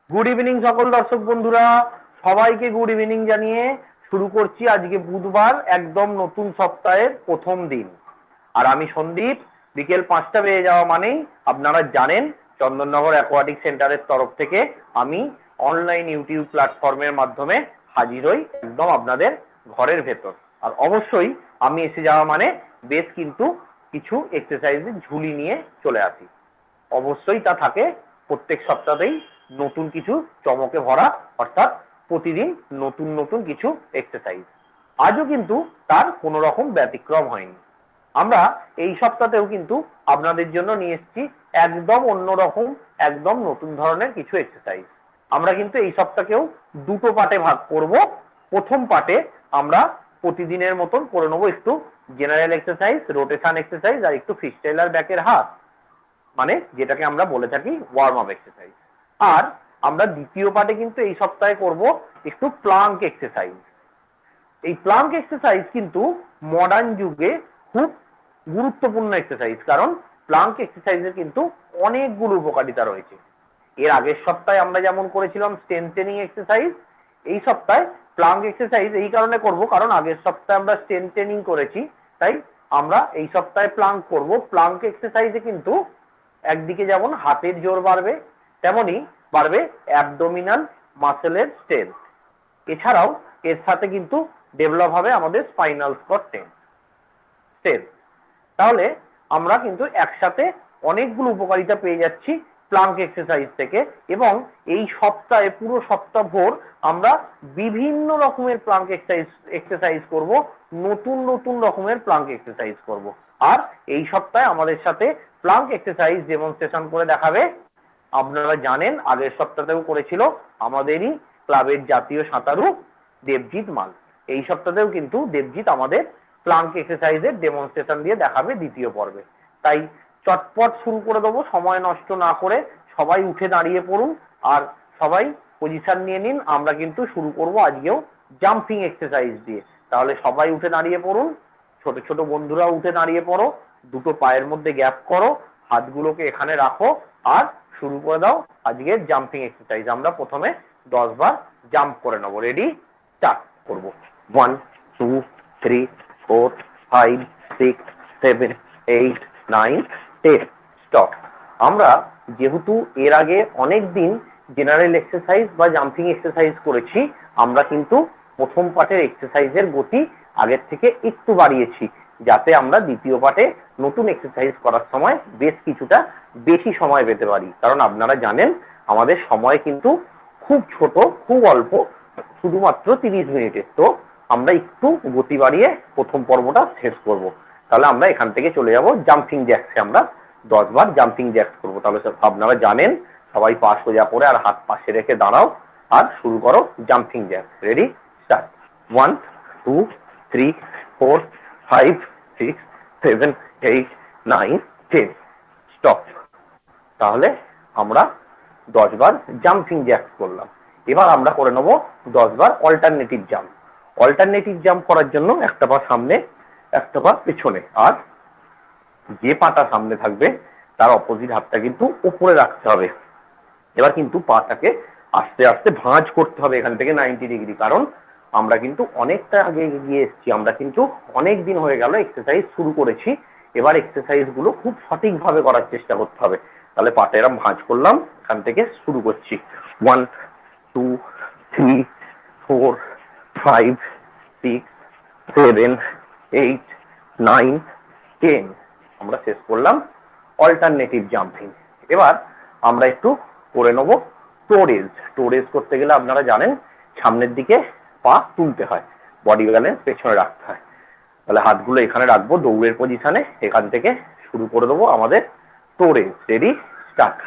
Good evening সকল দর্শক বন্ধুরা, সবাইকে গুড ইভিনিং জানিয়ে শুরু করছি আজকে বুধবার, একদম নতুন সপ্তাহের প্রথম দিন। আর আমি সন্দীপ। বিকেল 5টা বেজে যাওয়া মানেই আপনারা জানেন চন্দননগর অ্যাকোয়াটিক সেন্টারের তরফ থেকে আমি অনলাইন ইউটিউব প্ল্যাটফর্মের মাধ্যমে হাজির হই একদম আপনাদের ঘরের ভেতর। আর অবশ্যই আমি এসে যাওয়া মানে বেশ কিন্তু কিছু এক্সারসাইজের ঝুলি নিয়ে চলে আসি। অবশ্যই তা থাকে প্রত্যেক সপ্তাহেই নতুন কিছু চমকে ভরা, অর্থাৎ প্রতিদিন নতুন নতুন কিছু এক্সারসাইজ। আজও কিন্তু তার কোনো রকম ব্যতিক্রম হয়নি। আমরা এই সপ্তাহেও কিন্তু আপনাদের জন্য নিয়ে এসেছি একদম অন্যরকম, একদম নতুন ধরনের কিছু এক্সারসাইজ। আমরা কিন্তু এই সপ্তাহেও দুটো পার্টে ভাগ করব। প্রথম পার্টে আমরা প্রতিদিনের মতন করে নেবো একটু জেনারেল এক্সারসাইজ, রোটেশন এক্সারসাইজ আর একটু ফ্রিস্টাইল আর ব্যাকের হাত, মানে যেটাকে আমরা বলে থাকি ওয়ার্ম আপ এক্সারসাইজ। আর আমরা দ্বিতীয় পার্টে কিন্তু এই সপ্তাহে করব একটু প্লাঙ্ক এক্সারসাইজ। এই প্লাঙ্ক এক্সারসাইজ কিন্তু মডার্ন যুগে খুব গুরুত্বপূর্ণ এক্সারসাইজ, কারণ প্লাঙ্ক এক্সারসাইজের কিন্তু অনেকগুলো উপকারিতা রয়েছে। এর আগের সপ্তাহে আমরা যেমন করেছিলাম স্ট্রেংথেনিং এক্সারসাইজ, এই সপ্তাহে প্লাঙ্ক এক্সারসাইজ এই কারণে করব কারণ আগের সপ্তাহে আমরা স্ট্রেংথেনিং করেছি, তাই আমরা এই সপ্তাহে প্লাঙ্ক করব। প্লাঙ্ক এক্সারসাইজে কিন্তু একদিকে যেমন হাতের জোর বাড়বে, তেমনি বাড়বে অ্যাবডোমিনাল মাসেলের স্ট্রেংথ। এছাড়াও এর সাথে কিন্তু ডেভেলপ হবে আমাদের স্পাইনাল কর্ড স্ট্রেংথ। তাহলে আমরা কিন্তু একসাথে অনেকগুলো উপকারিতা পেয়ে যাচ্ছি প্লাঙ্ক এক্সারসাইজ থেকে। এবং এই সপ্তাহে পুরো সপ্তাহ ভোর আমরা বিভিন্ন রকমের প্লাঙ্ক এক্সারসাইজ করব, নতুন নতুন রকমের প্লাঙ্ক এক্সারসাইজ করব। আর এই সপ্তাহে আমাদের সাথে প্লাঙ্ক এক্সারসাইজ ডেমনস্ট্রেশন করে দেখাবে, আপনারা জানেন আগের সপ্তাহেও করেছিল আমাদেরই ক্লাবের জাতীয় সাঁতারু দেবজিৎ মাল। এই সপ্তাহেও কিন্তু দেবজিৎ আমাদের প্লাঙ্ক এক্সারসাইজের ডেমনস্ট্রেশন দিয়ে দেখাবে দ্বিতীয় পর্বে। তাই চটপট শুরু করে দেবো, সময় নষ্ট না করে সবাই উঠে দাঁড়িয়ে পড়ুন আর সবাই পজিশন নিয়ে নিন। আমরা কিন্তু শুরু করব আজকেও জাম্পিং এক্সারসাইজ দিয়ে। তাহলে সবাই উঠে দাঁড়িয়ে পড়ুন, ছোট ছোট বন্ধুরা উঠে দাঁড়িয়ে পড়ো, দুটো পায়ের মধ্যে গ্যাপ করো, হাতগুলোকে এখানে রাখো আর শুরু করে দাও আজকের জাম্পিং এক্সারসাইজ। আমরা প্রথমে 10 বার জাম্প করে নেবো। রেডি, স্টার্ট করব। 1 2 3 4 5 6 7 8 9 10 স্টপ। আমরা যেহেতু এর আগে অনেক দিন জেনারেল এক্সারসাইজ বা জাম্পিং এক্সারসাইজ করেছি, আমরা কিন্তু প্রথম পার্টের এক্সারসাইজের গতি আগের থেকে একটু বাড়িয়েছি, যাতে আমরা দ্বিতীয় পার্টে নতুন এক্সারসাইজ করার সময় বেশ কিছুটা বেশি সময় পেতে পারি। কারণ আপনারা জানেন আমাদের সময় কিন্তু খুব ছোট, খুব অল্প, শুধুমাত্র 30 মিনিটের। তো আমরা একটু গতি বাড়িয়ে প্রথম পর্বটা শেষ করব। তাহলে আমরা এখান থেকে চলে যাব জাম্পিং জ্যাক্সে। আমরা 10 বার জাম্পিং জ্যাক্স করবো। তাহলে আপনারা জানেন, সবাই পা সোজা করে আর হাত পাশে রেখে দাঁড়াও আর শুরু করো jumping Jacks. Ready, start. 1 2 3 4 5 6 7 8 9 10 stop. তাহলে আমরা 10 বার জাম্পিং জ্যাক্স করলাম। এবার আমরা করে নেব 10 বার অল্টারনেটিভ জাম্প। অল্টারনেটিভ জাম্প করার জন্য একটা পা সামনে, একটা পা পেছনে, আর যে পাটা সামনে থাকবে তার অপোজিট হাতটা কিন্তু উপরে রাখতে হবে। এবার কিন্তু পাটাকে আস্তে আস্তে ভাঁজ করতে হবে এখান থেকে 90 ডিগ্রি, কারণ আমরা কিন্তু অনেকটা আগে এগিয়ে এসেছি। আমরা কিন্তু অনেক দিন হয়ে গেল এক্সারসাইজ শুরু করেছি। এবার এক্সারসাইজ গুলো খুব সঠিকভাবে করার চেষ্টা করতে হবে। তাহলে পাটা এরম ভাঁজ করলাম, এখান থেকে শুরু করছি। 1 2 3 4 5 6 7 8 9 10 আমরা শেষ করলাম অল্টারনেটিভ জাম্পিং। এবার আমরা একটু করে নেব টো রেজ। টো রেজ করতে গেলে আপনারা জানেন সামনের দিকে পা তুলতে হয়, বডি ব্যালেন্স পেছনে রাখতে হয়। তাহলে হাতগুলো এখানে রাখবো দৌড়ের পজিশনে, এখান থেকে শুরু করে দেবো আমাদের টো রেজ। Ready, start.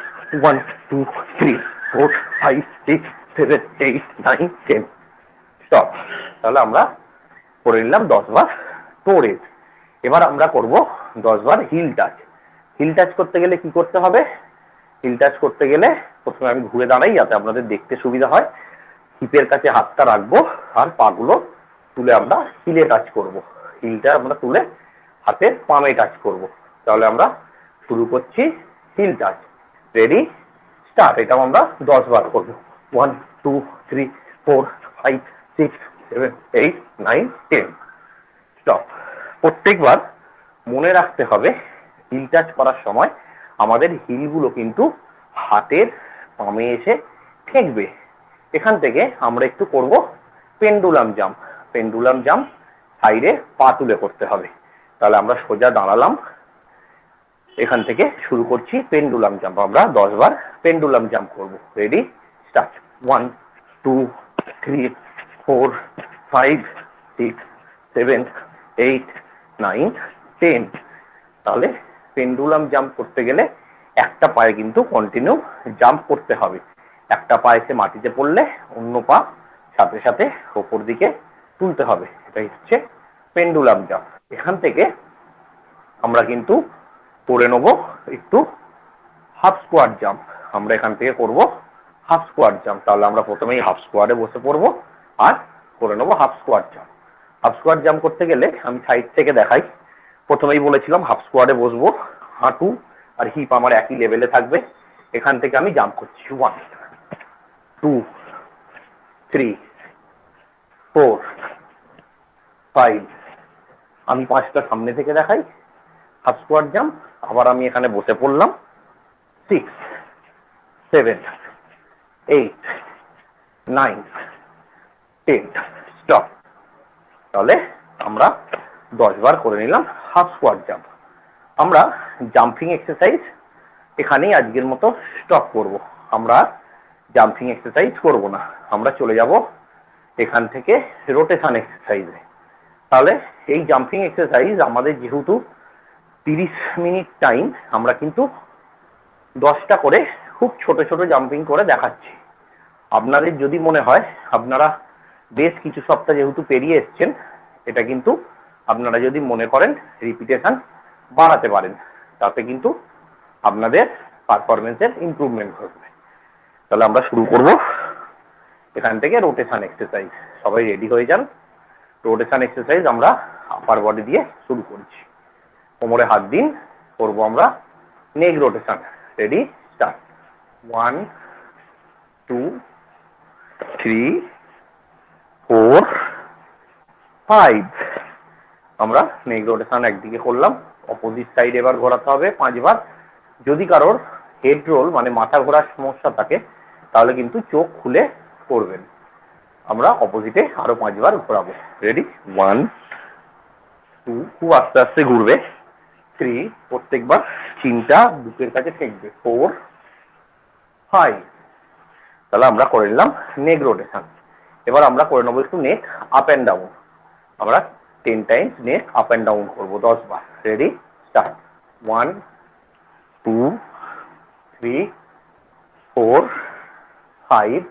1 2 3 4 5 6 7 8 9 10 স্টপ। তাহলে আমরা করে নিলাম 10 বার টো রেজ। এবার আমরা করব 10 বার হিল টাচ। হিল টাচ করতে গেলে কি করতে হবে? হিল টাচ করতে গেলে প্রথমে আমি ঘুরে দাঁড়াই যাতে আপনাদের দেখতে সুবিধা হয়। হিপের কাছে হাতটা রাখবো আর পাগুলো তুলে আমরা হিলে টাচ করব। হিলটা আমরা তুলে হাতের পামে টাচ করব। তাহলে আমরা শুরু করছি হিল টাচ। Ready, start. এটাও আমরা 10 বার করব। 1 2 3 4 5 6 7 8 9 10 স্টপ। প্রত্যেকবার মনে রাখতে হবে হিল টাচ করার সময় আমাদের হিলগুলো কিন্তু হাতের পামে এসে ঠেকবে। এখান থেকে আমরা একটু করব পেন্ডুলাম জাম্প। পেন্ডুলাম জাম্প সাইডে পা তুলে করতে হবে। তাহলে আমরা সোজা দাঁড়ালাম, এখান থেকে শুরু করছি পেন্ডুলাম জাম্প। আমরা 10 বার পেন্ডুলাম জাম্প করব। Ready, start. 1 2 3 4 5 6 7 8 9 10। তাহলে পেন্ডুলাম জাম্প করতে গেলে একটা পায়ে কিন্তু কন্টিনিউ জাম্প করতে হবে। একটা পা এসে মাটিতে পড়লে অন্য পা সাথে সাথে ওপর দিকে তুলতে হবে। এটাই হচ্ছে পেন্ডুলাম জাম্প। এখান থেকে আমরা কিন্তু করে নেব একটু হাফ স্কোয়াট জাম্প। আমরা এখান থেকে করব হাফ স্কোয়াট জাম্প। তাহলে আমরা প্রথমেই হাফ স্কোয়াটে বসে পড়বো আর করে নেব half squat jump. Half squat jump করতে গেলে আমি সাইড থেকে দেখাই। প্রথমেই বলেছিলাম হাফ স্কোয়াটে বসবো, হাঁটু আর হিপ আমার একই লেভেলে থাকবে। এখান থেকে আমি জাম্প করছি 1 2 3 4 5। আমি 5টা সামনে থেকে দেখাই হাফ স্কোয়াট জাম্প। আবার আমি এখানে বসে পড়লাম 6 7 8 9 10 স্টপ। তাহলে আমরা 10 বার করে নিলাম হাফ স্কোয়াট জাম্প। আমরা জাম্পিং এক্সারসাইজ এখানেই আজকের মতো স্টপ করব। আমরা জাম্পিং এক্সারসাইজ করব না, আমরা চলে যাব এখান থেকে রোটেশন এক্সারসাইজে। তাহলে এই জাম্পিং এক্সারসাইজ আমাদের যেহেতু 30 মিনিট টাইম, আমরা কিন্তু 10টা করে খুব ছোট ছোট জাম্পিং করে দেখাচ্ছি। আপনাদের যদি মনে হয় আপনারা বেশ কিছু সপ্তাহ যেহেতু পেরিয়ে এসছেন, এটা কিন্তু আপনারা যদি মনে করেন রিপিটেশন বাড়াতে পারেন, তাতে কিন্তু আপনাদের পারফরমেন্সের ইমপ্রুভমেন্ট ঘটবে। তাহলে আমরা শুরু করব এখান থেকে রোটেশন এক্সারসাইজ। সবাই রেডি হয়ে যান। রোটেশন এক্সারসাইজ আমরা আপার বডি দিয়ে শুরু করছি। কোমরে হাত দিন, করব আমরা নেক রোটেশন। Ready, start. 1 2 3 4 5। আমরা নেক রোটেশন একদিকে করলাম, অপোজিট সাইড এবার ঘোরাতে হবে 5 বার। যদি কারোর হেড রোল মানে মাথা ঘোরার সমস্যা থাকে তাহলে কিন্তু চোখ খুলে করবেন। আমরা অপোজিটে আরো 5 বার ঘোরাবো। রেডি, 1 2, খুব আস্তে আস্তে ঘুরবে। 3, প্রত্যেকবার চিনটা বুকের কাছে ঠেকবে। 4 5। তাহলে আমরা করে নিলাম নেক রোটেশন। এবার আমরা করে নেবো একটু নেক আপ অ্যান্ড ডাউন। আমরা 10 Times neck up and down করবো 10 বার। Ready, start. 1 2 3 4 5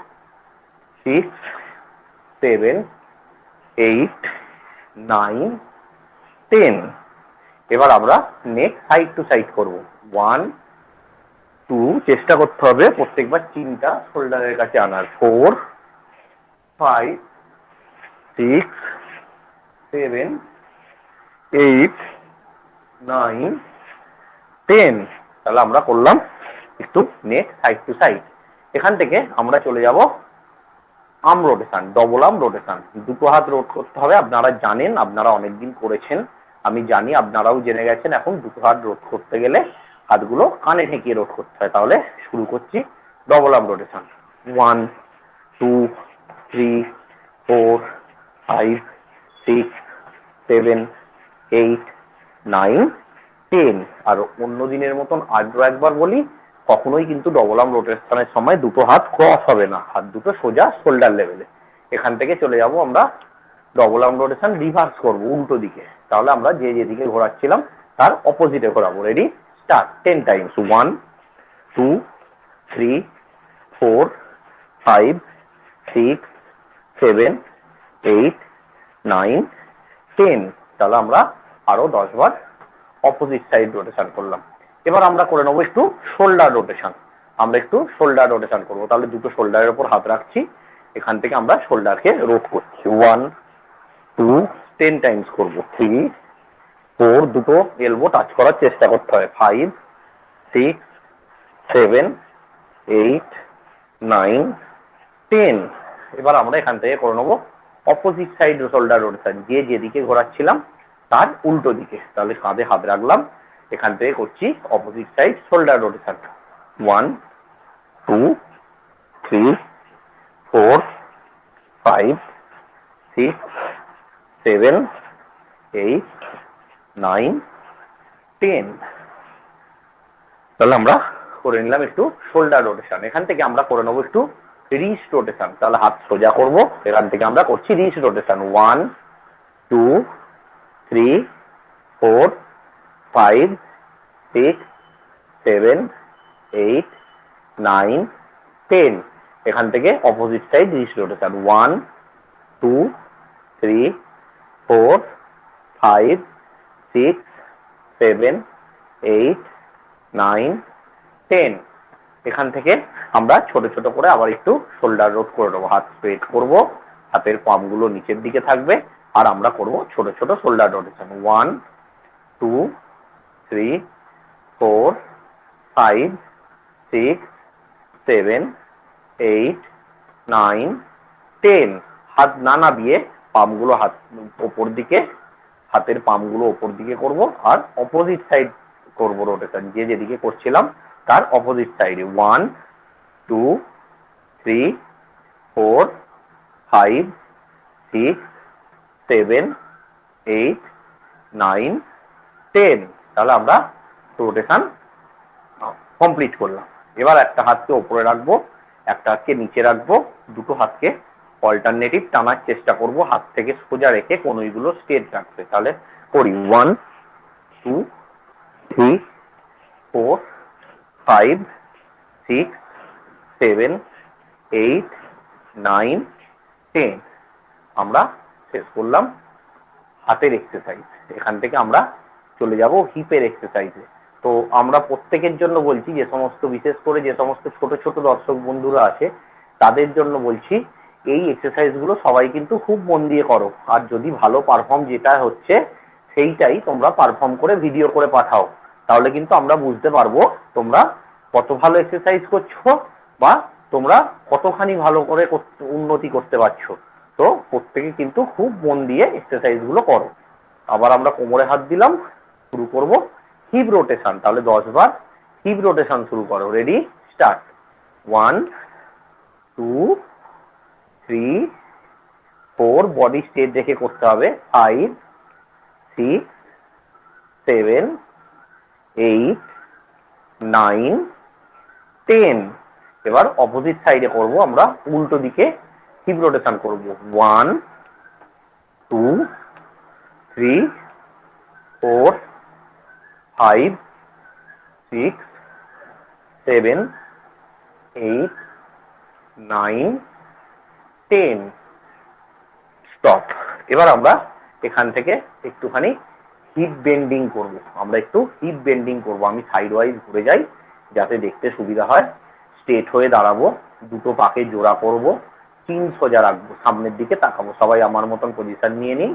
6 7 8 9 10। এবার আমরা নেক সাইড টু সাইড করব। 1 2, চেষ্টা করতে হবে প্রত্যেকবার চিনটা শোল্ডারের কাছে আনার। 4 5 6 7 8 9 10। তাহলে আমরা করলাম একটু নেক সাইড টু সাইড। এখান থেকে আমরা চলে যাব arm rotation, double arm rotation. দুটো হাত রোট করতে হবে। আপনারা জানেন, আপনারা অনেকদিন করেছেন, আমি জানি আপনারাও জেনে গেছেন। এখন দুটো হাত রোট করতে গেলে হাতগুলো কানে ঠেকিয়ে রোট করতে হয়। তাহলে শুরু করছি ডবল আর্ম রোটেশন। 1 2 3 4 5 6 7 8 9 10। আর অন্য দিনের মতন আরো একবার বলি, কখনোই কিন্তু ডবল আর্ম রোটেশনের সময় দুটো হাত ক্রস হবে না, হাত দুটো সোজা শোল্ডার লেভেলে। এখান থেকে চলে যাব আমরা ডবল আর্ম রোটেশন রিভার্স করব, উল্টো দিকে। তাহলে আমরা যে যেদিকে ঘোরাচ্ছিলাম তার অপোজিটে ঘোরাবো। Ready, start. 10 টাইমস। 1 2 3 4 5 6 7 8 9 10। তাহলে আমরা আরো 10 বার অপোজিট সাইড রোটেশন করলাম। এবার আমরা করে নেবো একটু শোল্ডার রোটেশন। আমরা একটু শোল্ডার রোটেশন করবো। তাহলে দুটো শোল্ডারের উপর হাত রাখছি, এখান থেকে আমরা শোল্ডারকে রোট করছি। 1 2, 10 টাইমস করবো। 3 4, দুটো এলবো টাচ করার চেষ্টা করতে হয়। 5 6 7 8 9 10। এবার আমরা এখান থেকে করে নেবো অপোজিট সাইড শোল্ডার রোটেশন, যে যেদিকে ঘোরাচ্ছিলাম তার উল্টো দিকে। তাহলে কাঁধে হাত রাখলাম, এখান থেকে করছি অপোজিট সাইড শোল্ডার রোটেশন। 1 2 3 4 5 6 7 8 9 10। তাহলে আমরা করে নিলাম একটু শোল্ডার রোটেশন। এখান থেকে আমরা করে নেবো একটু রিস্ট রোটেশন। তাহলে হাত সোজা করব, এখান থেকে আমরা করছি রিস্ট রোটেশন। 1 2 3 4 5 6 7 8 9 10। এখান থেকে অপোজিট সাইড রিস্ট রোটেশন। 1 2 3 4 5 6 7 8 9 10। এখান থেকে আমরা ছোট ছোট করে আবার একটু শোল্ডার রোট করে নেবো। হাত স্ট্রেট করব, হাতের পামগুলো নিচের দিকে থাকবে, আর আমরা করব ছোট ছোট শোল্ডার রোটেশন। 1 2 3 4 5 6 7 8 9 10। হাত না নামিয়ে পামগুলো হাত ওপর দিকে, হাতের পামগুলো ওপর দিকে করব, আর অপোজিট সাইড করব রোটেশন, যে যেদিকে করছিলাম তার অপোজিট সাইডে। 1 2 3 4 5 6 7 8 9 10। তাহলে আমরা রোটেশন কমপ্লিট করলাম। এবার একটা হাতকে ওপরে রাখবো, একটা হাতকে নিচে রাখবো, দুটো হাতকে অল্টারনেটিভ টানার চেষ্টা করব, হাত থেকে সোজা রেখে কনুইগুলো স্ট্রেট রাখবে। তাহলে করি 1 2 3 4 5 6 7 8 9 10। আমরা শেষ করলাম হাতের এক্সারসাইজ। এখান থেকে আমরা চলে যাব হিপের এক্সারসাইজে। তো আমরা প্রত্যেকের জন্য বলছি, যে সমস্ত বিশেষ করে যে সমস্ত ছোট ছোট দর্শক বন্ধুরা আছে তাদের জন্য বলছি, এই এক্সারসাইজগুলো সবাই কিন্তু খুব মন দিয়ে করো। আর যদি ভালো পারফর্ম যেটা হচ্ছে সেইটাই তোমরা পারফর্ম করে ভিডিও করে পাঠাও, তাহলে কিন্তু আমরা বুঝতে পারবো তোমরা কত ভালো এক্সারসাইজ করছো বা তোমরা কতখানি ভালো করে উন্নতি করতে পারছো। তো প্রত্যেকে কিন্তু খুব মন দিয়ে এক্সারসাইজ গুলো করো। আবার আমরা কোমরে হাত দিলাম, শুরু করব হিপ রোটেশন। তাহলে 10 বার হিপ রোটেশন শুরু করো। Ready, start. 1 2 3 4, বডি স্ট্রেট রেখে করতে হবে। 5 6 7 8 9 10। এবার অপোজিট সাইডে করব, আমরা উল্টো দিকে হিপ রোটেশন করব। 1 2 3 4 5 6 7 8 9 10। স্টপ। এবার আমরা এখান থেকে একটুখানি হিপ বেন্ডিং করব। আমরা একটু হিপ বেন্ডিং করব। আমি সাইড ওয়াইজ ঘুরে যাই যাতে দেখতে সুবিধা হয়। স্ট্রেট হয়ে দাঁড়াবো, দুটো পাকে জোড়া করব, চিন সোজা রাখবো, সামনের দিকে তাকাবো। সবাই আমার মতন পজিশন নিয়ে নিন।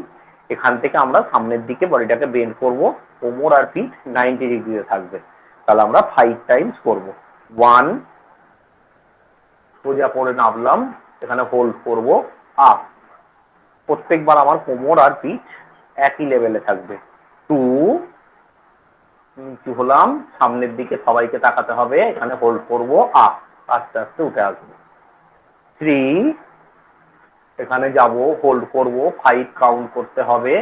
এখান থেকে আমরা সামনের দিকে বডিটাকে বেন্ড করব, কোমর আর পিঠ 90 ডিগ্রিতে থাকবে। তাহলে আমরা 5 টাইমস করব। 1, সোজা করে নামলাম, এখানে হোল্ড করব, আপ। প্রত্যেকবার আমার কোমর আর পিঠ একই লেভেলে থাকবে। 2, নিচু হলাম, সামনের দিকে সবাইকে তাকাতে হবে, এখানে হোল্ড করব, আপ, আস্তে আস্তে উঠে আসবো। 3, এখানে যাব, হোল্ড করব, 5 কাউন্ট করতে হবে,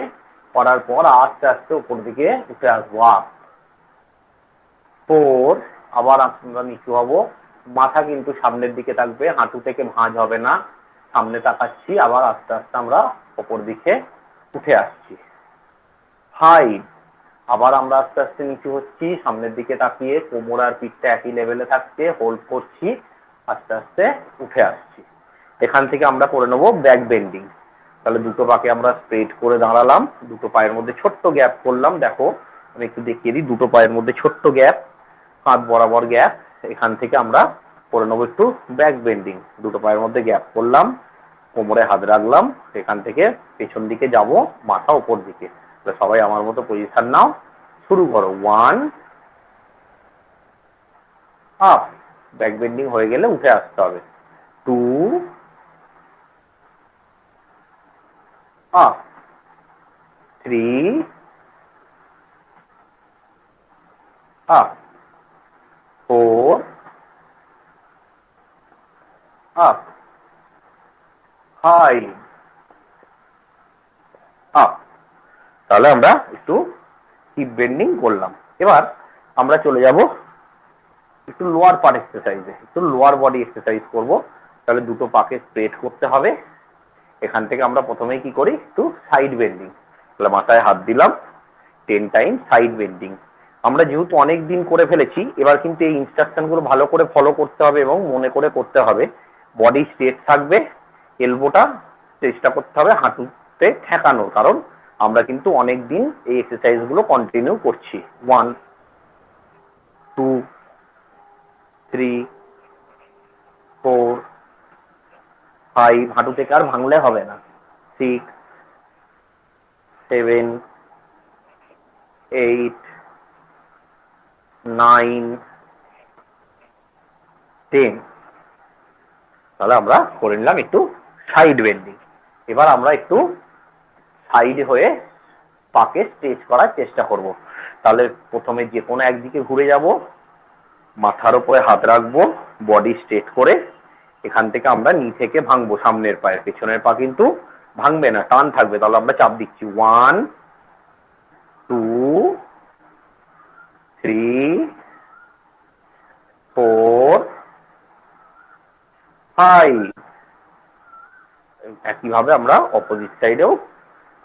করার পর আস্তে আস্তে উপর দিকে উঠে আসবো, আপ। 4, আবার আমরা নিচু হব, মাথা কিন্তু সামনের দিকে থাকবে, হাঁটু থেকে ভাঁজ হবে না, সামনে তাকাচ্ছি, আবার আস্তে আস্তে আমরা উপর দিকে উঠে আসছি। 5, আবার আমরা আস্তে আস্তে নিচু হচ্ছি, সামনের দিকে তাকিয়ে, কোমর আর পিঠটা একই লেভেলে থাকছে, হোল্ড করছি, আস্তে আস্তে উঠে আসছি। এখান থেকে আমরা করে নেবো ব্যাক বেন্ডিং। তাহলে দুটো পাকে আমরা স্ট্রেট করে দাঁড়ালাম, দুটো পায়ের মধ্যে ছোট্ট গ্যাপ করলাম। দেখো আমি একটু দেখিয়ে দিই, দুটো পায়ের মধ্যে ছোট্ট গ্যাপ, কাঁধ বরাবর গ্যাপ। এখান থেকে আমরা করে নেবো একটু ব্যাক বেন্ডিং। দুটো পায়ের মধ্যে গ্যাপ করলাম, কোমরে হাত রাখলাম, এখান থেকে পেছন দিকে যাব, মাথা উপর দিকে। সবাই আমার মতো পজিশন নাও, শুরু করো। 1, আপ, ব্যাক বেন্ডিং হয়ে গেলে উঠে আসতে হবে। 2, up, 3, up, 4, up, 5, up। তাহলে আমরা একটু হিপ বেন্ডিং করলাম। এবার আমরা চলে যাব একটু লোয়ার পার্ট এক্সারসাইজে, একটু লোয়ার বডি এক্সারসাইজ করব। তাহলে দুটো পাকে স্ট্রেট করতে হবে। এখান থেকে আমরা প্রথমেই কি করি, একটু সাইড বেন্ডিং। তাহলে মাথায় হাত দিলাম, 10 টাইম সাইড বেন্ডিং। আমরা যেহেতু অনেক দিন করে ফেলেছি, এবার কিন্তু এই ইনস্ট্রাকশনগুলো ভালো করে ফলো করতে হবে এবং মনে করে করতে হবে। বডি স্ট্রেট থাকবে, এলবোটা চেষ্টা করতে হবে হাঁটুতে ঠেকানোর, কারণ আমরা কিন্তু অনেক দিন এই এক্সারসাইজগুলো কন্টিনিউ করছি। 1, 2, 3, 4, 5, হাঁটু থেকে আর ভাঙলে হবে না। 6, 7, 8, 9, 10। তাহলে আমরা করে নিলাম একটু সাইড বেন্ডিং। এবার আমরা একটু সাইড হয়ে পাকে স্ট্রেচ করার চেষ্টা করব। তাহলে প্রথমে যে কোনো একদিকে ঘুরে যাব, মাথার উপরে হাত রাখবো, বডি স্ট্রেট করে এখান থেকে আমরা নি থেকে ভাঙবো সামনের পায়ের, পেছনের পা কিন্তু ভাঙবে না, টান থাকবে। তাহলে আমরা চাপ দিচ্ছি 1, 2, 3, 4, 5। একইভাবে আমরা অপোজিট সাইডেও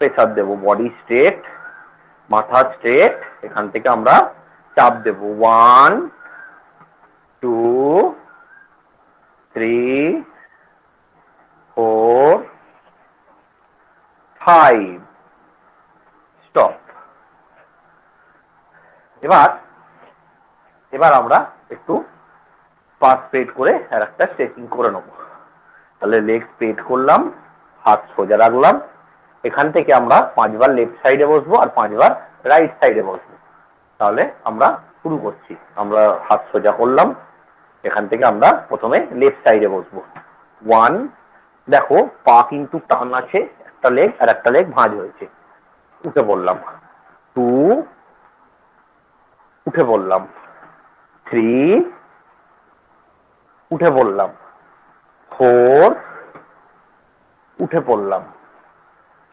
প্রেসার দেব, বডি স্ট্রেট, মাথা স্ট্রেট, এখান থেকে আমরা চাপ দেব 1, 2, 3, 4, 5, স্টপ। এবার আমরা একটু পা স্ট্রেট করে আর একটা স্ট্রেচিং করে নেব। তাহলে লেগ স্ট্রেট করলাম, হাত সোজা রাখলাম, এখান থেকে আমরা 5 বার লেফট সাইডে বসবো আর 5 বার রাইট সাইডে বসবো। তাহলে আমরা শুরু করছি। আমরা হাত সোজা করলাম, এখান থেকে আমরা প্রথমে লেফট সাইডে বসবো। 1, দেখো পা কিন্তু টান আছে, একটা লেগ আর একটা লেগ ভাঁজ হয়েছে, উঠে পড়লাম। 2, উঠে পড়লাম। 3, উঠে পড়লাম। 4, উঠে পড়লাম।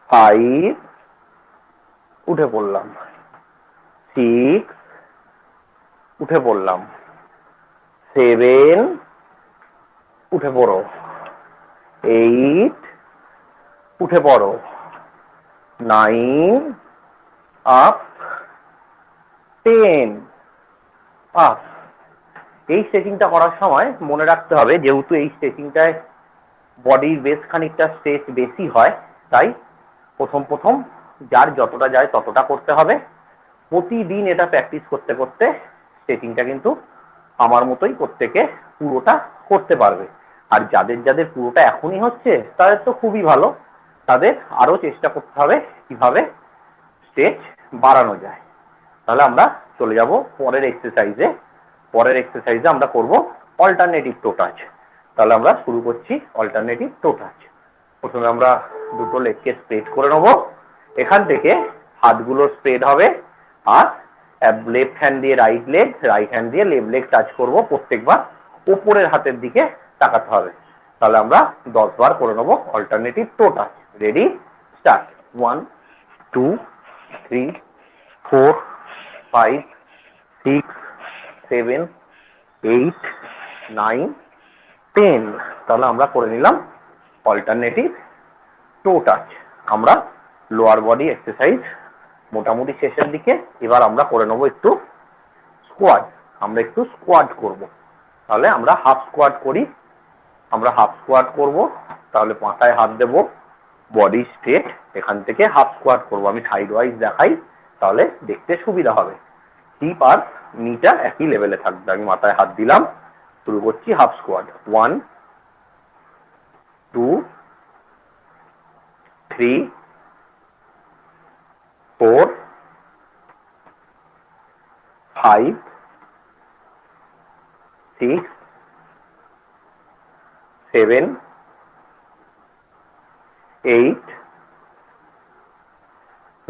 5, উঠে পড়লাম। 6, উঠে পড়লাম। 7, উঠে পড়ো। 8, উঠে পড়ো। 9, আপ। 10, আপ। এই স্ট্রেচিংটা করার সময় মনে রাখতে হবে, যেহেতু এই স্ট্রেচিংটায় বডির বেশ খানিকটা স্ট্রেচ বেশি হয়, তাই প্রথম যার যতটা যায় ততটা করতে হবে। প্রতিদিন এটা প্র্যাকটিস করতে করতে স্ট্রেচিংটা কিন্তু আমার মতোই প্রত্যেকে পুরোটা করতে পারবে। আর যাদের পুরোটা এখনই হচ্ছে তাদের তো খুবই ভালো, তাদের আরো চেষ্টা করতে হবে কিভাবে স্ট্রেচ বাড়ানো যায়। তাহলে আমরা চলে যাব পরের এক্সারসাইজে। আমরা করব অল্টারনেটিভ টো টাচ। তাহলে আমরা শুরু করছি অল্টারনেটিভ টো টাচ। প্রথমে আমরা দুটো লেগকে স্প্রেড করে নেব, এখান থেকে হাতগুলো স্প্রেড হবে আর লেফট হ্যান্ড দিয়ে রাইট লেগ, রাইট হ্যান্ড দিয়ে লেফট লেগ টাচ করব। প্রত্যেকবার উপরের হাতের দিকে তাকাতে হবে। তাহলে আমরা 10 বার করে নেব অল্টারনেটিভ টো টাচ। Ready, start. 1, 2, 3, 4, 5, 6, 7, 8, 9, 10। তাহলে আমরা করে নিলাম অল্টারনেটিভ টো টাচ। আমরা লোয়ার বডি এক্সারসাইজ মোটামুটি শেষের দিকে। এবার আমরা করে নেবো একটু স্কোয়াড। আমরা একটু স্কোয়াড করব। তাহলে আমরা হাফ স্কোয়াড করি। আমরা হাফ স্কোয়াড করব, তাহলে মাথায় হাত দেব, বডি স্ট্রেট, এখান থেকে হাফ স্কোয়াড করব। আমি সাইড ওয়াইজ দেখাই, তাহলে দেখতে সুবিধা হবে। হিপ আর নিটা একই লেভেলে থাকবে। আমি মাথায় হাত দিলাম, শুরু করছি হাফ স্কোয়াড। 1, 2, 3, 4, 5, 6, 7, 8,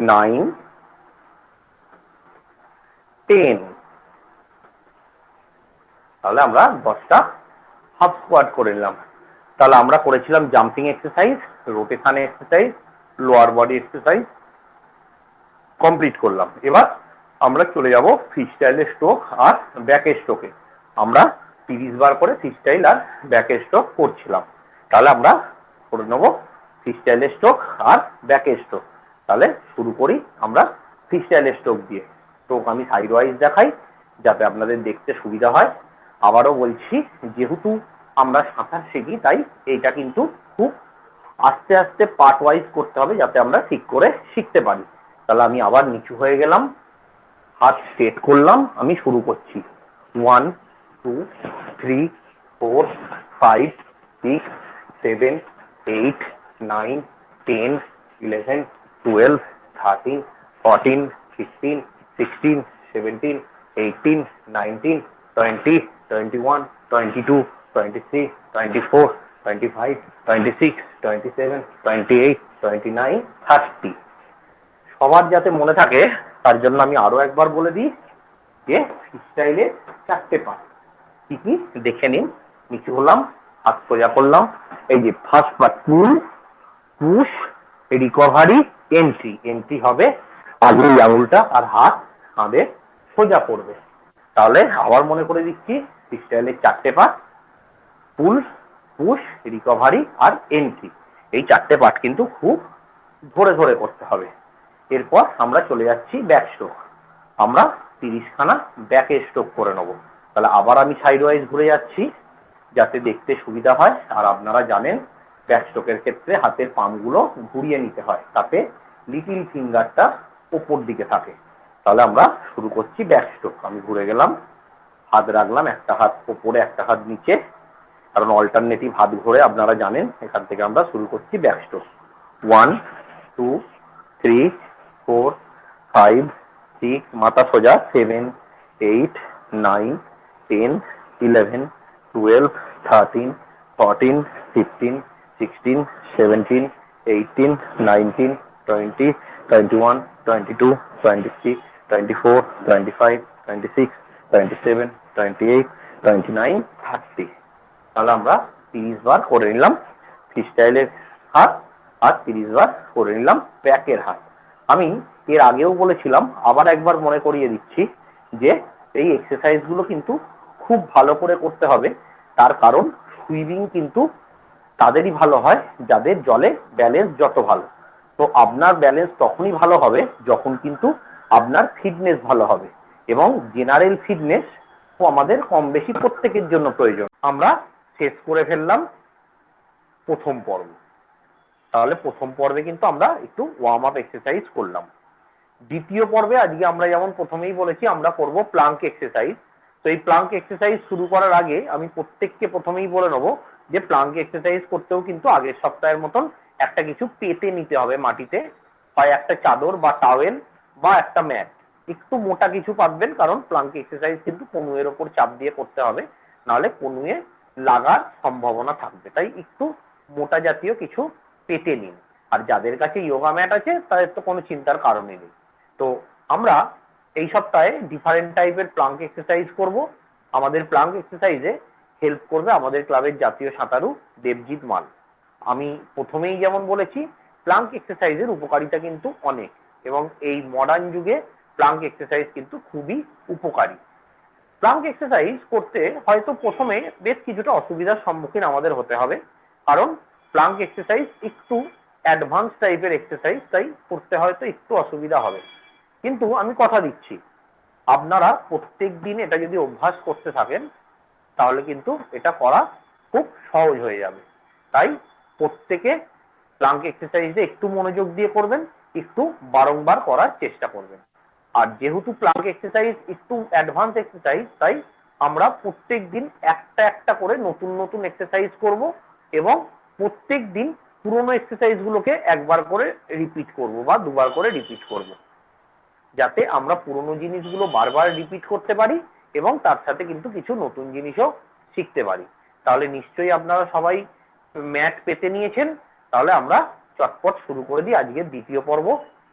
9, 10। তাহলে আমরা 10টা হাফ স্কোয়াট করে নিলাম। তাহলে আমরা করেছিলাম jumping exercise, rotation exercise, lower body exercise complete করলাম। এবার আমরা চলে যাব ফ্রি স্টাইলের স্ট্রোক আর ব্যাক স্ট্রোকে। আমরা 30 বার করে ফ্রি স্টাইল আর ব্যাক স্ট্রোক করছিলাম। তাহলে আমরা করে নেব ফ্রি স্টাইলের স্ট্রোক আর ব্যাক স্ট্রোক। তাহলে শুরু করি আমরা ফ্রি স্টাইলের স্ট্রোক দিয়ে। স্ট্রোক আমি সাইড ওয়াইজ দেখাই যাতে আপনাদের দেখতে সুবিধা হয়। আবারও বলছি, যেহেতু আমরা সাঁতার শিখি তাই এইটা কিন্তু খুব আস্তে আস্তে পার্ট ওয়াইজ করতে হবে যাতে আমরা ঠিক করে শিখতে পারি। তাহলে আমি আবার নিচু হয়ে গেলাম, হাত স্ট্রেট করলাম, আমি শুরু করছি। 1, 2, 3, 4, 5, 6, 7, 8, 9, 10, 11, 12, 13, 14, 15, 16, 17, 18, 19, 20, 21, 22, 23, 24, 25, 26, 27, 28, 29, 30। সবার যাতে মনে থাকে তার জন্য আমি আরো একবার বলে দিই যে ফ্রি স্টাইলে 4টে পার্ট কি কি দেখে নিন। নিচু হলাম, হাত সোজা করলাম। এই যে ফার্স্ট পার্ট পুল, পুশ, রিকভারি, এন্ট্রি। এন্ট্রি হবে আগের আঙুলটা আর হাত কাঁধে সোজা পড়বে। তাহলে আবার মনে করে দিচ্ছি, ফ্রি স্টাইলের 4টে পার্ট পুল, পুশ, রিকভারি আর এন্ট্রি। এই 4টে পার্ট কিন্তু খুব ধরে ধরে করতে হবে। এরপর আমরা চলে যাচ্ছি ব্যাক স্ট্রোক। আমরা 30খানা ব্যাক স্ট্রোক করে নেব। তাহলে আবার আমি সাইড ওয়াইজ ঘুরে যাচ্ছি যাতে দেখতে সুবিধা হয়। আর আপনারা জানেন ব্যাক স্ট্রোকের ক্ষেত্রে হাতের পামগুলো ঘুরিয়ে নিতে হয়, তাতে লিটিল ফিঙ্গারটা ওপর দিকে থাকে। তাহলে আমরা শুরু করছি ব্যাক স্ট্রোক। আমি ঘুরে গেলাম, হাত রাখলাম, একটা হাত ওপরে একটা হাত নিচে, কারণ অল্টারনেটিভ হাত ঘুরে আপনারা জানেন। এখান থেকে আমরা শুরু করছি ব্যাক স্ট্রোক। 1, 2, 3, 4, 5, 6, মাথা সোজা, 7, 8, 9, 10, 11, 12, 13, 14, 15, 16, 17, 18, 19, 20, 21, 22, 23, 24, 25, 26, 27, 28, 29, 30। তাহলে আমরা 30 বার করে নিলাম ফ্রি স্টাইলের হাত আর 30 বার করে নিলাম ব্যাকের হাত। আমি এর আগেও বলেছিলাম, আবার একবার মনে করিয়ে দিচ্ছি যে এই এক্সারসাইজ গুলো কিন্তু খুব ভালো করে করতে হবে। তার কারণ সুইমিং কিন্তু তাদেরই ভালো হয় যাদের জলে ব্যালেন্স যত ভালো। তো আপনার ব্যালেন্স তখনই ভালো হবে যখন কিন্তু আপনার ফিটনেস ভালো হবে, এবং জেনারেল ফিটনেস আমাদের কম বেশি প্রত্যেকের জন্য প্রয়োজন। আমরা শেষ করে ফেললাম প্রথম পর্ব। তাহলে প্রথম পর্বে কিন্তু আমরা একটু ওয়ার্ম আপ এক্সারসাইজ করলাম। দ্বিতীয় পর্বে আজকে আমরা যেমন প্রথমেই বলেছি আমরা করব প্লাঙ্ক এক্সারসাইজ। তো এই প্লাঙ্ক এক্সারসাইজ শুরু করার আগে আমি প্রত্যেককে প্রথমেই বলে নেবো যে প্লাঙ্ক এক্সারসাইজ করতেও কিন্তু আগের সপ্তাহের মতন একটা কিছু পেতে নিতে হবে মাটিতে, হয় একটা চাদর বা টাওয়েল বা একটা ম্যাট। একটু মোটা কিছু পাতবেন, কারণ প্লাঙ্ক এক্সারসাইজ কিন্তু কনুয়ের ওপর চাপ দিয়ে করতে হবে, নাহলে কনুয়ে লাগার সম্ভাবনা থাকবে। তাই একটু মোটা জাতীয় কিছু পেতে নিন। আর যাদের কাছে যোগা ম্যাট আছে তাদের তো কোনো চিন্তার কারণই নেই। তো আমরা এই সপ্তাহে ডিফারেন্ট টাইপের প্লাঙ্ক এক্সারসাইজ করব। আমাদের প্লাঙ্ক এক্সারসাইজে হেল্প করবে আমাদের ক্লাবের জাতীয় সাঁতারু দেবজিৎ মাল। আমি প্রথমেই যেমন বলেছি, প্লাঙ্ক এক্সারসাইজের উপকারিতা কিন্তু অনেক, এবং এই মডার্ন যুগে প্লাঙ্ক এক্সারসাইজ কিন্তু খুবই উপকারী। প্লাঙ্ক এক্সারসাইজ করতে হয়তো প্রথমে বেশ কিছুটা অসুবিধার সম্মুখীন আমাদের হতে হবে, কারণ প্লাঙ্ক এক্সারসাইজ একটু অ্যাডভান্স টাইপের এক্সারসাইজ, তাই করতে হয়তো একটু অসুবিধা হবে। কিন্তু আমি কথা দিচ্ছি, আপনারা প্রত্যেক দিন এটা যদি অভ্যাস করতে থাকেন তাহলে কিন্তু এটা করা খুব সহজ হয়ে যাবে। তাই প্রত্যেকে প্লাঙ্ক এক্সারসাইজে একটু মনোযোগ দিয়ে করবেন, একটু বারংবার করার চেষ্টা করবেন। আর যেহেতু প্লাঙ্ক এক্সারসাইজ একটু অ্যাডভান্স এক্সারসাইজ, তাই আমরা প্রত্যেক দিন একটা একটা করে নতুন নতুন এক্সারসাইজ করব, এবং প্রত্যেক দিন পুরোনো এক্সারসাইজ গুলোকে একবার করে রিপিট করব বা দুবার করে রিপিট করব, যাতে আমরা পুরোনো জিনিসগুলো বারবার রিপিট করতে পারি এবং তার সাথে কিন্তু কিছু নতুন জিনিসও শিখতে পারি। তাহলে নিশ্চয়ই আপনারা সবাই ম্যাট পেতে নিয়েছেন। তাহলে আমরা চটপট শুরু করে দিই আজকের দ্বিতীয় পর্ব,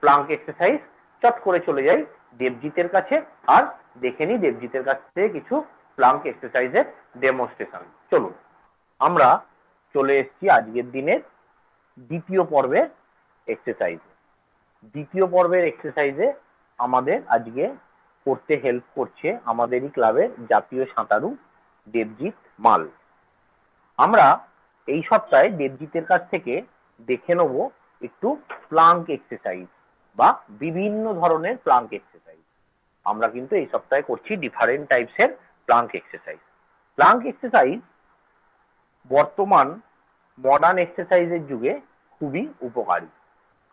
প্লাঙ্ক এক্সারসাইজ চট করে চলে যাই দেবজিতের কাছে আর দেখে নিই দেবজিতের কাছ থেকে কিছু প্লাঙ্ক এক্সারসাইজের ডেমনস্ট্রেশন। চলুন আমরা চলে এসেছি আজকের দিনের দ্বিতীয় পর্বের এক্সারসাইজ। দ্বিতীয় পর্বের এক্সারসাইজে আমাদের আজকে করতে হেল্প করছে আমাদেরই ক্লাবের জাতীয় সাঁতারু দেবজিৎ মাল। আমরা এই সপ্তাহে দেবজিতের কাছ থেকে দেখে নেব একটু প্লাঙ্ক এক্সারসাইজ বা বিভিন্ন ধরনের প্লাঙ্ক এক্সারসাইজ। আমরা কিন্তু এই সপ্তাহে করছি ডিফারেন্ট টাইপসের প্লাঙ্ক এক্সারসাইজ। প্লাঙ্ক এক্সারসাইজ বর্তমান মডার্ন এক্সারসাইজের যুগে খুবই উপকারী,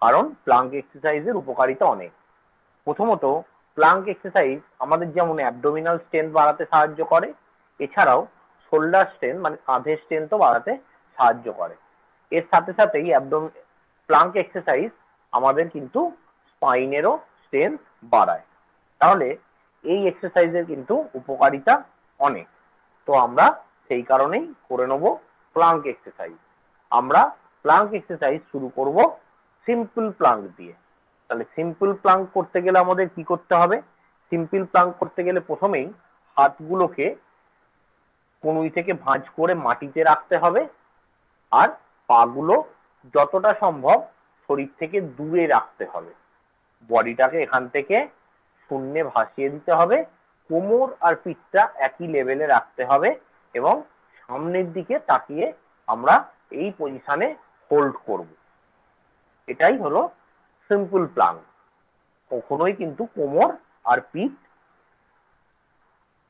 কারণ প্লাঙ্ক এক্সারসাইজের উপকারিতা অনেক। প্রথমত প্লাঙ্ক এক্সারসাইজ আমাদের যেমন অ্যাবডোমিনাল স্ট্রেংথ বাড়াতে সাহায্য করে, এছাড়াও শোল্ডার স্ট্রেংথ মানে কাঁধের স্ট্রেংথও বাড়াতে সাহায্য করে। এর সাথে সাথেই প্লাঙ্ক এক্সারসাইজ আমাদের কিন্তু স্পাইনেরও স্ট্রেংথ বাড়ায়। তাহলে এই এক্সারসাইজের কিন্তু উপকারিতা অনেক। তো আমরা সেই কারণেই করে নেব প্লাঙ্ক এক্সারসাইজ। আমরা প্লাঙ্ক এক্সারসাইজ শুরু করব সিম্পল প্লাঙ্ক দিয়ে। তাহলে সিম্পল প্লাঙ্ক করতে গেলে আমাদের কি করতে হবে? সিম্পল প্লাঙ্ক করতে গেলে প্রথমেই হাতগুলোকে কনুই থেকে ভাঁজ করে মাটিতে রাখতে হবে আর পাগুলো যতটা সম্ভব শরীর থেকে দূরে রাখতে হবে। বডিটাকে এখান থেকে শূন্যে ভাসিয়ে দিতে হবে, কোমর আর পিঠটা একই লেভেলে রাখতে হবে এবং সামনের দিকে তাকিয়ে আমরা এই পজিশনে হোল্ড করব। এটাই হলো সিম্পল প্লাঙ্ক। কখনোই কিন্তু কোমর আর পিঠ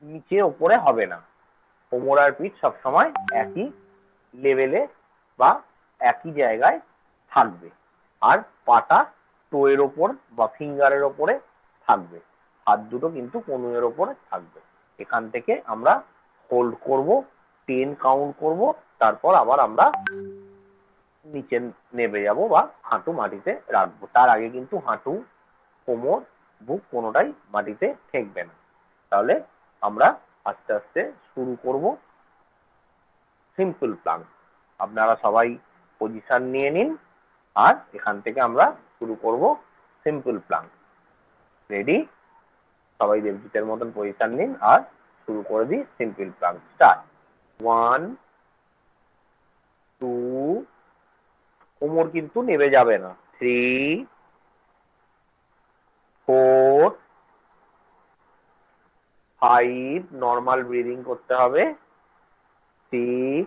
নিচে ওপরে হবে না, কোমর আর পিঠ সবসময় একই লেভেলে বা একই জায়গায় থাকবে আর পাটা টোয়ের ওপর বা ফিঙ্গারের ওপরে থাকবে, হাত দুটো কিন্তু কনুইয়ের ওপরে থাকবে। এখান থেকে আমরা হোল্ড করব, 10 কাউন্ট করব, তারপর আবার আমরা নিচে নেমে যাব বা হাঁটু মাটিতে রাখবো। তার আগে কিন্তু হাঁটু, কোমর, বুক কোনোটাই মাটিতে ঠেকবে না। তাহলে আমরা আস্তে আস্তে শুরু করব সিম্পল প্লাঙ্ক। আপনারা সবাই পজিশন নিয়ে নিন আর এখান থেকে আমরা শুরু করব সিম্পল প্লাঙ্ক। রেডি? সবাই দেবজিতের মতন পজিশন নিন আর শুরু করে দিই সিম্পল প্লাঙ্ক। স্টার্ট। 1 2, কোমর কিন্তু নেমে যাবে না। 3 4 5, নর্মাল ব্রিদিং করতে হবে। 6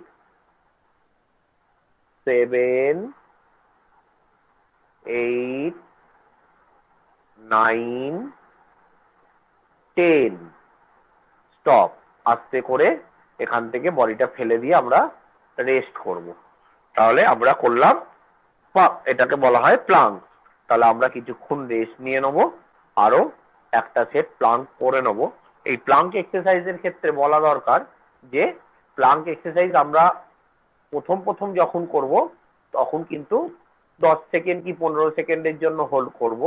7 8 9 10। স্টপ। আস্তে করে এখান থেকে বডিটা ফেলে দিয়ে আমরা রেস্ট করব। তাহলে আমরা করলাম, এটাকে বলা হয় প্লাঙ্ক। তাহলে আমরা কিছুক্ষণ রেস্ট নিয়ে নেবো, আরো একটা সেট প্লাঙ্ক করে নেব। এই প্লাঙ্ক এক্সারসাইজের ক্ষেত্রে বলা দরকার যে প্লাঙ্ক এক্সারসাইজ আমরা প্রথম যখন করব তখন কিন্তু 10 সেকেন্ড কি 15 সেকেন্ডের জন্য হোল্ড করব।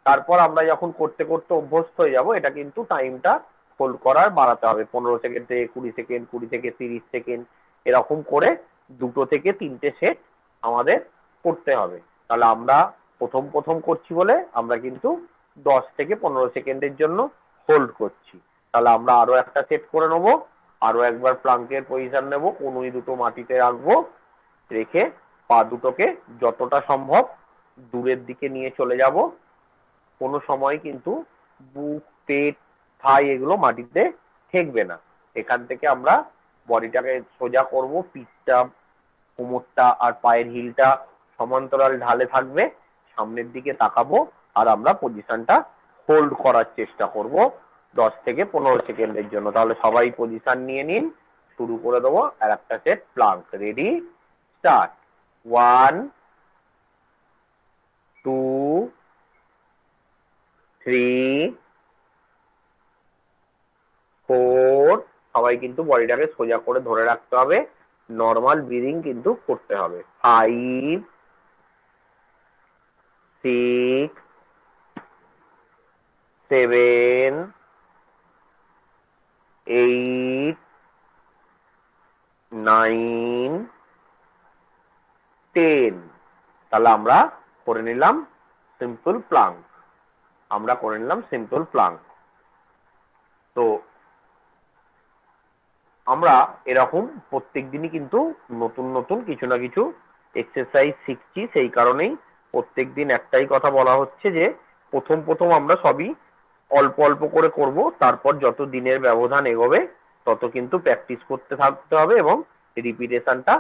তারপর আমরা যখন করতে করতে অভ্যস্ত হয়ে যাব, এটা কিন্তু টাইমটা হোল্ড করার বাড়াতে হবে। 15 সেকেন্ড থেকে 20 সেকেন্ড, 20 থেকে 30 সেকেন্ড, এরকম করে 2 থেকে 3টে সেট আমাদের করতে হবে। তাহলে আমরা প্রথম করছি বলে আমরা কিন্তু 10 থেকে 15 সেকেন্ডের জন্য হোল্ড করছি। তাহলে আমরা আরো একটা সেট করে নেব, আরো একবার প্লাঙ্কের পজিশন নেব, কনুই দুটো মাটিতে রাখবো, রেখে পা দুটোকে যতটা সম্ভব দূরের দিকে নিয়ে চলে যাব। কোনো সময় কিন্তু বুক, পেট, থাই এগুলো মাটিতে ঠেকবে না। এখান থেকে আমরা বডিটাকে সোজা করব, পিঠটা, কোমরটা আর পায়ের হিলটা সমান্তরাল ঢালে থাকবে, সামনের দিকে তাকাবো আর আমরা পজিশনটা হোল্ড করার চেষ্টা করব 10 থেকে 15 সেকেন্ডের জন্য। তাহলে সবাই পজিশন নিয়ে নিন, শুরু করে দেবো আর একটা সেট প্লাঙ্ক। রেডি? স্টার্ট। 1 2 3 4, সবাই কিন্তু বডিটাকে সোজা করে ধরে রাখতে হবে, নর্মাল ব্রিদিং কিন্তু করতে হবে। 5 6 7 8 9 10। তাহলে আমরা করে নিলাম সিম্পল প্লাঙ্ক। আমরা করে নিলাম সিম্পল প্লাঙ্ক। তো আমরা এরকম প্রত্যেক দিনই কিন্তু নতুন নতুন কিছু না কিছু এক্সারসাইজ শিখছি, সেই কারণেই প্রত্যেক দিন একটাই কথা বলা হচ্ছে যে প্রথম প্রথম আমরা সবই অল্প অল্প করে করব, তারপর যত দিনের ব্যবধান এগোবে তত কিন্তু প্র্যাকটিস করতে থাকতে হবে এবং রিপিটেশনটা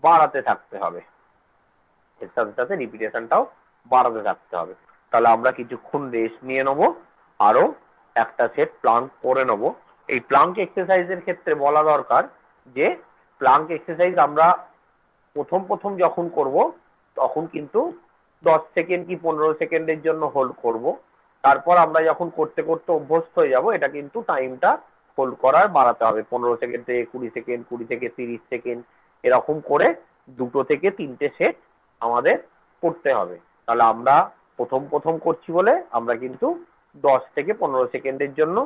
বাড়াতে থাকতে হবে। এর সাথে সাথে রিপিটেশনটাও বাড়াতে থাকতে হবে। তাহলে আমরা কিছুক্ষণ রেস্ট নিয়ে নেবো, আরো একটা সেট প্লাঙ্ক করে নেবো। এই প্লাঙ্ক এক্সারসাইজের ক্ষেত্রে বলা দরকার যে প্লাঙ্ক এক্সারসাইজ আমরা প্রথম প্রথম যখন করব তখন কিন্তু 10 সেকেন্ড কি 15 সেকেন্ডের জন্য হোল্ড করব। তারপর আমরা যখন করতে করতে অভ্যস্ত হয়ে যাব, এটা কিন্তু টাইমটা হোল্ড করার বাড়াতে হবে। 15 সেকেন্ড থেকে 20 সেকেন্ড, 20 থেকে 30 সেকেন্ড, এরকম করে 2 থেকে 3টে সেট আমাদের করতে হবে। তাহলে আমরা প্রথম প্রথম করছি বলে আমরা কিন্তু 10 থেকে 15 সেকেন্ডের জন্য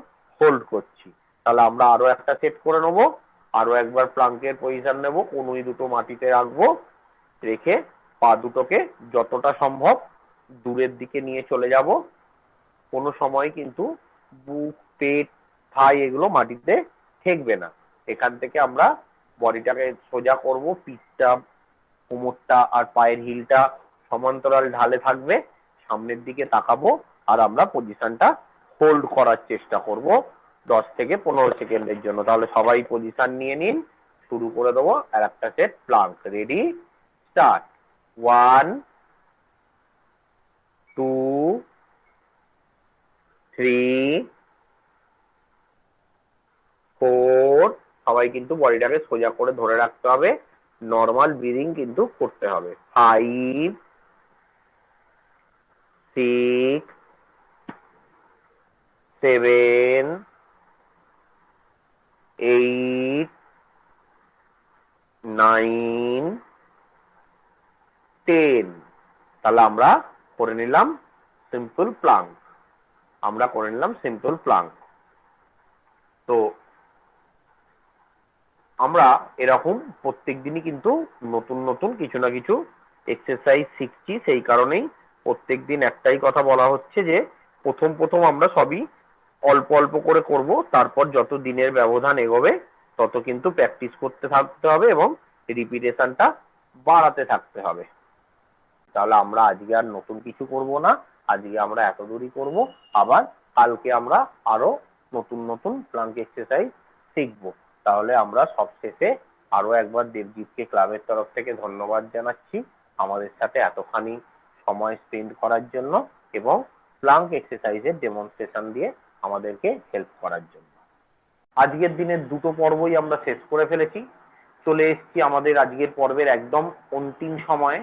হোল্ড করছি। তাহলে আমরা আরো একটা সেট করে নেব, আরো একবার প্লাঙ্কের পজিশন নেব, কনুই দুটো মাটিতে রাখবো, রেখে পা দুটোকে যতটা সম্ভব দূরের দিকে নিয়ে চলে যাব। কোনো সময় কিন্তু বুক, পেট, থাই এগুলো মাটিতে ঠেকবে না। এখান থেকে আমরা বডিটাকে সোজা করব, পিঠটা, কোমরটা আর পায়ের হিলটা সমান্তরাল ঢালে থাকবে, সামনের দিকে তাকাবো, আর আমরা পজিশনটা হোল্ড করার চেষ্টা করব 10 থেকে 15 সেকেন্ডের জন্য। তাহলে সবাই পজিশন নিয়ে নিন, শুরু করে দেবো আর একটা সেট প্লাঙ্ক। Ready, start. 1 2 3 4, সবাই কিন্তু বডিটাকে সোজা করে ধরে রাখতে হবে, নর্মাল ব্রিদিং কিন্তু করতে হবে। 5 6 7 8 9 10। তাহলে আমরা করে নিলাম সিম্পল প্লাঙ্ক। আমরা করে নিলাম সিম্পল প্লাঙ্ক। তো আমরা এরকম প্রত্যেক দিনই কিন্তু নতুন নতুন কিছু না কিছু এক্সারসাইজ শিখছি, সেই কারণেই প্রত্যেক দিন একটাই কথা বলা হচ্ছে যে প্রথম প্রথম আমরা সবই অল্প অল্প করে করব, তারপর যত দিনের ব্যবধান এগোবে তত কিন্তু প্র্যাকটিস করতে থাকতে হবে এবং রিপিটেশনটা বাড়াতে থাকতে হবে। তাহলে আমরা আজকে আর নতুন কিছু করব না, আজকে আমরা এত দূরই করব। আবার কালকে আমরা আরো নতুন নতুন প্লাঙ্ক এক্সারসাইজ শিখবো। তাহলে আমরা সবশেষে আরো একবার দেবজিৎকে ক্লাবের তরফ থেকে ধন্যবাদ জানাচ্ছি আমাদের সাথে এতখানি সময় স্পেন্ড করার জন্য এবং প্লাঙ্ক এক্সারসাইজের ডেমনস্ট্রেশন দিয়ে আমাদেরকে হেল্প করার জন্য। আজকের দিনের দুটো পর্বই আমরা শেষ করে ফেলেছি। চলে এসেছি আমাদের আজকের পর্বের একদম অন্তিম সময়ে।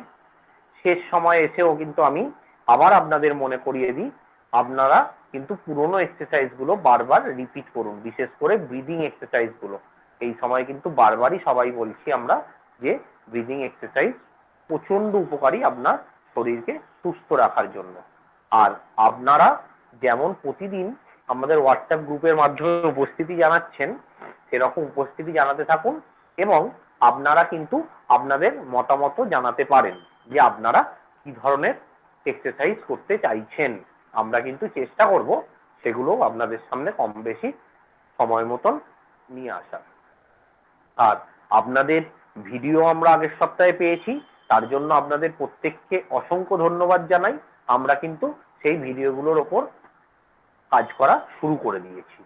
শেষ সময়ে এসেও কিন্তু আমি আবার আপনাদের মনে করিয়ে দিই, আপনারা কিন্তু পুরোনো এক্সারসাইজ গুলো বারবার রিপিট করুন, বিশেষ করে ব্রিদিং এক্সারসাইজ গুলো। এই সময় কিন্তু বারবারই সবাই বলছি আমরা যে ব্রিদিং এক্সারসাইজ প্রচন্ড উপকারী আপনার শরীরকে সুস্থ রাখার জন্য। আর আপনারা যেমন প্রতিদিন আমাদের হোয়াটসঅ্যাপ গ্রুপের মাধ্যমে উপস্থিতি জানাচ্ছেন, সেরকম উপস্থিতি জানাতে থাকুন এবং আপনারা কিন্তু আপনাদের মতামত জানাতে পারেন যে আপনারা কি ধরনের এক্সারসাইজ করতে চাইছেন। আমরা কিন্তু চেষ্টা করব সেগুলো আপনাদের সামনে কম বেশি সময় মতন নিয়ে আসার। আর আপনাদের ভিডিও আমরা আগের সপ্তাহে পেয়েছি, তার জন্য আপনাদের প্রত্যেককে অসংখ্য ধন্যবাদ জানাই। আমরা কিন্তু সেই ভিডিওগুলোর ওপর কাজ করা শুরু করে দিয়েছি।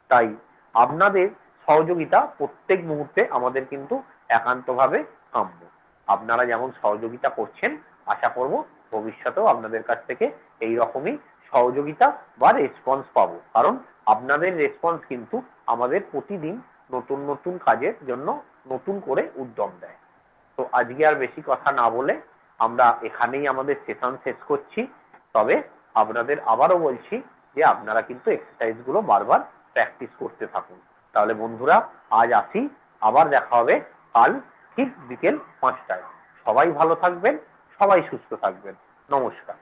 তাই আপনাদের সহযোগিতা প্রত্যেক মুহূর্তে আমাদের কিন্তু একান্তভাবে কাম্য। আপনারা যেমন সহযোগিতা করছেন, আশা করব ভবিষ্যতেও আপনাদের কাছ থেকে এই রকমই সহযোগিতা বা রেসপন্স পাবো, কারণ আপনাদের রেসপন্স কিন্তু আমাদের প্রতিদিন নতুন নতুন কাজের জন্য নতুন করে উদ্যম দেয়। তো আজকে আর বেশি কথা না বলে আমরা এখানেই আমাদের সেশন শেষ করছি। তবে আপনাদের আবারও বলছি যে আপনারা কিন্তু এক্সারসাইজ গুলো বারবার প্র্যাকটিস করতে থাকুন। তাহলে বন্ধুরা আজ আসি, আবার দেখা হবে কাল ঠিক বিকেল 5টায়। সবাই ভালো থাকবেন, সবাই সুস্থ থাকবেন। নমস্কার।